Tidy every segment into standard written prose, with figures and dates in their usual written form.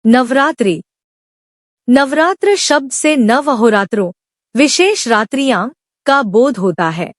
नवरात्रि। नवरात्र शब्द से नव अहोरात्रों, विशेष रात्रियां का बोध होता है।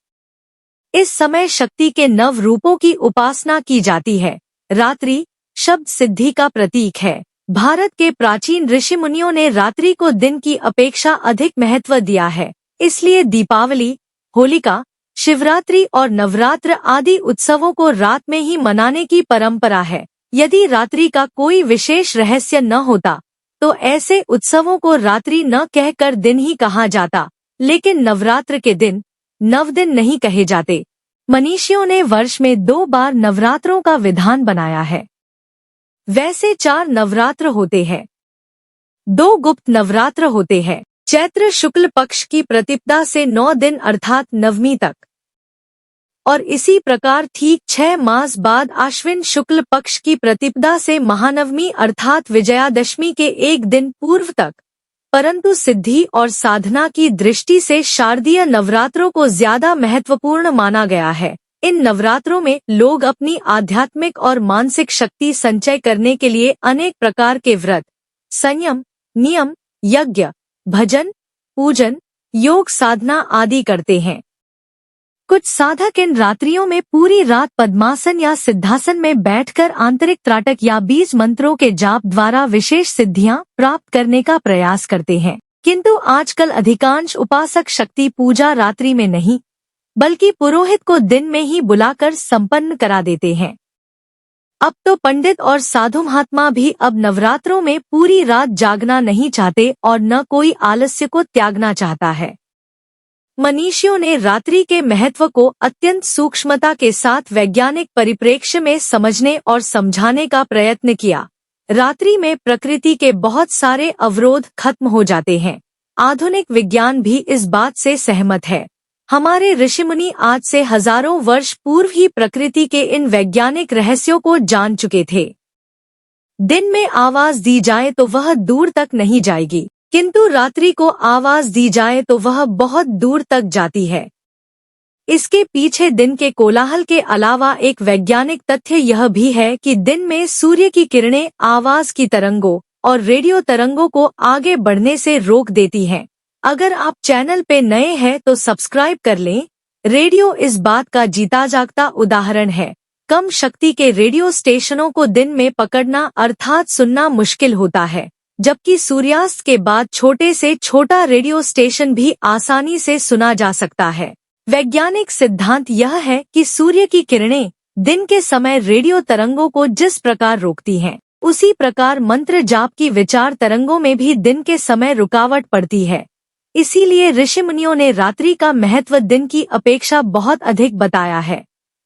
इस समय शक्ति के नव रूपों की उपासना की जाती है। रात्रि शब्द सिद्धि का प्रतीक है। भारत के प्राचीन ऋषि मुनियों ने रात्रि को दिन की अपेक्षा अधिक महत्व दिया है। इसलिए दीपावली, होलिका, शिवरात्रि और नवरात्र आदि उत्सवों को रात में ही मनाने की परंपरा है। यदि रात्रि का कोई विशेष रहस्य न होता तो ऐसे उत्सवों को रात्रि न कहकर दिन ही कहा जाता, लेकिन नवरात्र के दिन नवदिन नहीं कहे जाते। मनीषियों ने वर्ष में 2 बार नवरात्रों का विधान बनाया है। वैसे 4 नवरात्र होते हैं। 2 गुप्त नवरात्र होते हैं, चैत्र शुक्ल पक्ष की प्रतिपदा से 9 दिन अर्थात नवमी तक, और इसी प्रकार ठीक 6 मास बाद आश्विन शुक्ल पक्ष की प्रतिपदा से महानवमी अर्थात विजयादशमी के 1 दिन पूर्व तक। परंतु सिद्धि और साधना की दृष्टि से शारदीय नवरात्रों को ज्यादा महत्वपूर्ण माना गया है। इन नवरात्रों में लोग अपनी आध्यात्मिक और मानसिक शक्ति संचय करने के लिए अनेक प्रकार के व्रत, संयम, नियम, यज्ञ, भजन, पूजन, योग साधना आदि करते हैं। कुछ साधक इन रात्रियों में पूरी रात पद्मासन या सिद्धासन में बैठकर आंतरिक त्राटक या बीज मंत्रों के जाप द्वारा विशेष सिद्धियां प्राप्त करने का प्रयास करते हैं। किंतु आजकल अधिकांश उपासक शक्ति पूजा रात्रि में नहीं, बल्कि पुरोहित को दिन में ही बुलाकर संपन्न करा देते हैं। अब तो पंडित और साधु महात्मा भी अब नवरात्रों में पूरी रात जागना नहीं चाहते और न कोई आलस्य को त्यागना चाहता है। मनीषियों ने रात्रि के महत्व को अत्यंत सूक्ष्मता के साथ वैज्ञानिक परिप्रेक्ष्य में समझने और समझाने का प्रयत्न किया। रात्रि में प्रकृति के बहुत सारे अवरोध खत्म हो जाते हैं। आधुनिक विज्ञान भी इस बात से सहमत है। हमारे ऋषिमुनि आज से हजारों वर्ष पूर्व ही प्रकृति के इन वैज्ञानिक रहस्यों को जान चुके थे। दिन में आवाज दी जाए तो वह दूर तक नहीं जाएगी, किंतु रात्रि को आवाज दी जाए तो वह बहुत दूर तक जाती है। इसके पीछे दिन के कोलाहल के अलावा एक वैज्ञानिक तथ्य यह भी है कि दिन में सूर्य की किरणें आवाज की तरंगों और रेडियो तरंगों को आगे बढ़ने से रोक देती हैं। अगर आप चैनल पे नए हैं तो सब्सक्राइब कर लें। रेडियो इस बात का जीता जागता उदाहरण है। कम शक्ति के रेडियो स्टेशनों को दिन में पकड़ना अर्थात सुनना मुश्किल होता है, जबकि सूर्यास्त के बाद छोटे से छोटा रेडियो स्टेशन भी आसानी से सुना जा सकता है। वैज्ञानिक सिद्धांत यह है कि सूर्य की किरणें दिन के समय रेडियो तरंगों को जिस प्रकार रोकती हैं, उसी प्रकार मंत्र जाप की विचार तरंगों में भी दिन के समय रुकावट पड़ती है। इसीलिए ऋषि मुनियों ने रात्रि का महत्व दिन की अपेक्षा बहुत अधिक बताया है,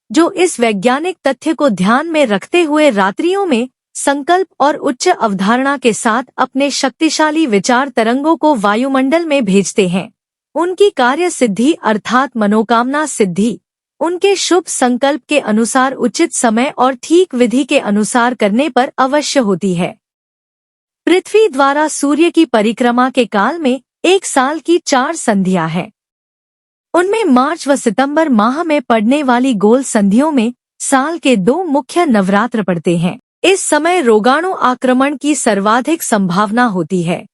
जो इस वैज्ञानिक तथ्य को ध्यान में रखते हुए रात्रियों में संकल्प और उच्च अवधारणा के साथ अपने शक्तिशाली विचार तरंगों को वायुमंडल में भेजते हैं। उनकी कार्य सिद्धि अर्थात मनोकामना सिद्धि उनके शुभ संकल्प के अनुसार उचित समय और ठीक विधि के अनुसार करने पर अवश्य होती है। पृथ्वी द्वारा सूर्य की परिक्रमा के काल में 1 साल की 4 संधियां हैं। उनमें मार्च व सितंबर माह में पड़ने वाली गोल संधियों में साल के 2 मुख्य नवरात्र पड़ते हैं। इस समय रोगाणु आक्रमण की सर्वाधिक संभावना होती है।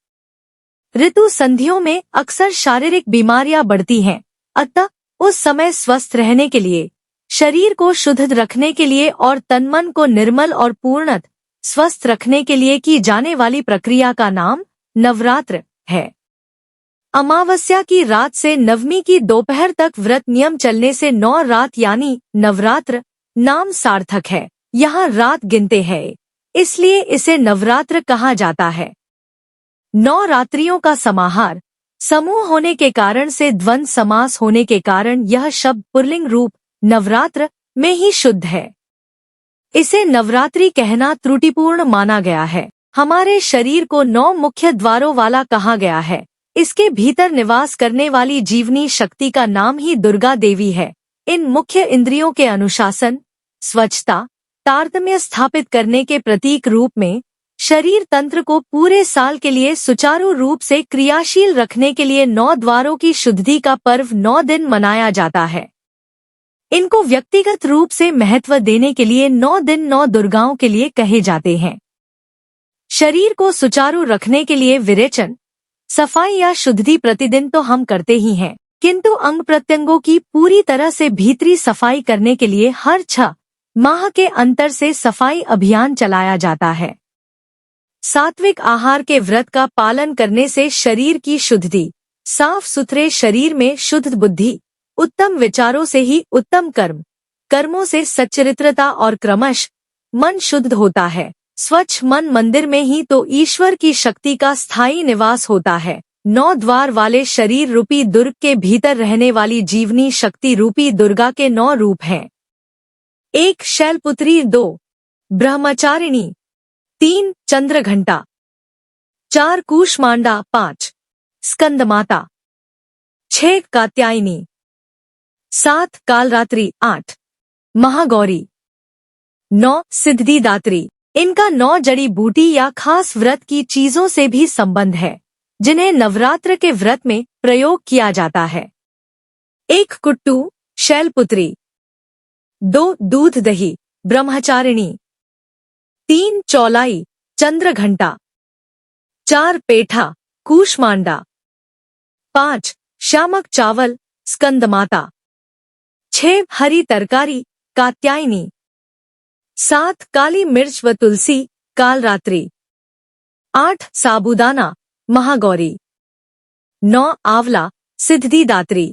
ऋतु संधियों में अक्सर शारीरिक बीमारियां बढ़ती हैं, अतः उस समय स्वस्थ रहने के लिए, शरीर को शुद्ध रखने के लिए और तन मन को निर्मल और पूर्णतः स्वस्थ रखने के लिए की जाने वाली प्रक्रिया का नाम नवरात्र है। अमावस्या की रात से नवमी की दोपहर तक व्रत नियम चलने से 9 रात यानी नवरात्र नाम सार्थक है। यहाँ रात गिनते हैं, इसलिए इसे नवरात्र कहा जाता है। 9 रात्रियों का समाहार समूह होने के कारण से द्वंद्व समास होने के कारण यह शब्द पुल्लिंग रूप नवरात्र में ही शुद्ध है। इसे नवरात्रि कहना त्रुटिपूर्ण माना गया है। हमारे शरीर को 9 मुख्य द्वारों वाला कहा गया है। इसके भीतर निवास करने वाली जीवनी शक्ति का नाम ही दुर्गा देवी है। इन मुख्य इंद्रियों के अनुशासन, स्वच्छता, तारतम्य स्थापित करने के प्रतीक रूप में शरीर तंत्र को पूरे साल के लिए सुचारू रूप से क्रियाशील रखने के लिए 9 द्वारों की शुद्धि का पर्व 9 दिन मनाया जाता है। इनको व्यक्तिगत रूप से महत्व देने के लिए 9 दिन 9 दुर्गाओं के लिए कहे जाते हैं। शरीर को सुचारू रखने के लिए विरेचन, सफाई या शुद्धि प्रतिदिन तो हम करते ही हैं, किंतु अंग प्रत्यंगों की पूरी तरह से भीतरी सफाई करने के लिए हर 6 माह के अंतर से सफाई अभियान चलाया जाता है। सात्विक आहार के व्रत का पालन करने से शरीर की शुद्धि, साफ सुथरे शरीर में शुद्ध बुद्धि, उत्तम विचारों से ही उत्तम कर्मों से सच्चरित्रता और क्रमश मन शुद्ध होता है। स्वच्छ मन मंदिर में ही तो ईश्वर की शक्ति का स्थायी निवास होता है। 9 द्वार वाले शरीर रूपी दुर्ग के भीतर रहने वाली जीवनी शक्ति रूपी दुर्गा के 9 रूप हैं। 1 शैलपुत्री, 2 ब्रह्मचारिणी, 3 चंद्रघंटा, 4 कूष्मांडा, 5 स्कंदमाता, 6 कात्यायनी, 7 कालरात्रि, 8 महागौरी, 9 सिद्धिदात्री। इनका 9 जड़ी बूटी या खास व्रत की चीजों से भी संबंध है, जिन्हें नवरात्र के व्रत में प्रयोग किया जाता है। 1 कुट्टू शैलपुत्री, 2 दूध दही ब्रह्मचारिणी, 3 चौलाई चंद्रघंटा, 4 पेठा कूष्मांडा, 5 शामक चावल स्कंदमाता, 6 हरी तरकारी कात्यायनी, 7 काली मिर्च व तुलसी कालरात्रि, 8 साबूदाना महागौरी, 9 आंवला सिद्धिदात्री।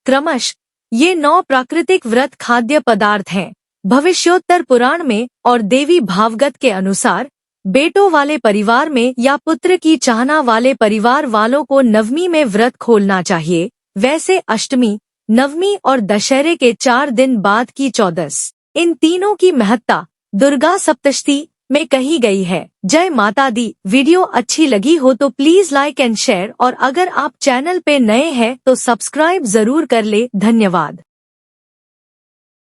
क्रमश ये 9 प्राकृतिक व्रत खाद्य पदार्थ हैं। भविष्योत्तर पुराण में और देवी भावगत के अनुसार बेटों वाले परिवार में या पुत्र की चाहना वाले परिवार वालों को नवमी में व्रत खोलना चाहिए। वैसे अष्टमी, नवमी और दशहरे के 4 दिन बाद की 14, इन तीनों की महत्ता दुर्गा सप्तशती में कही गई है। जय माता दी। वीडियो अच्छी लगी हो तो प्लीज लाइक एंड शेयर, और अगर आप चैनल पे नए हैं तो सब्सक्राइब जरूर कर ले। धन्यवाद।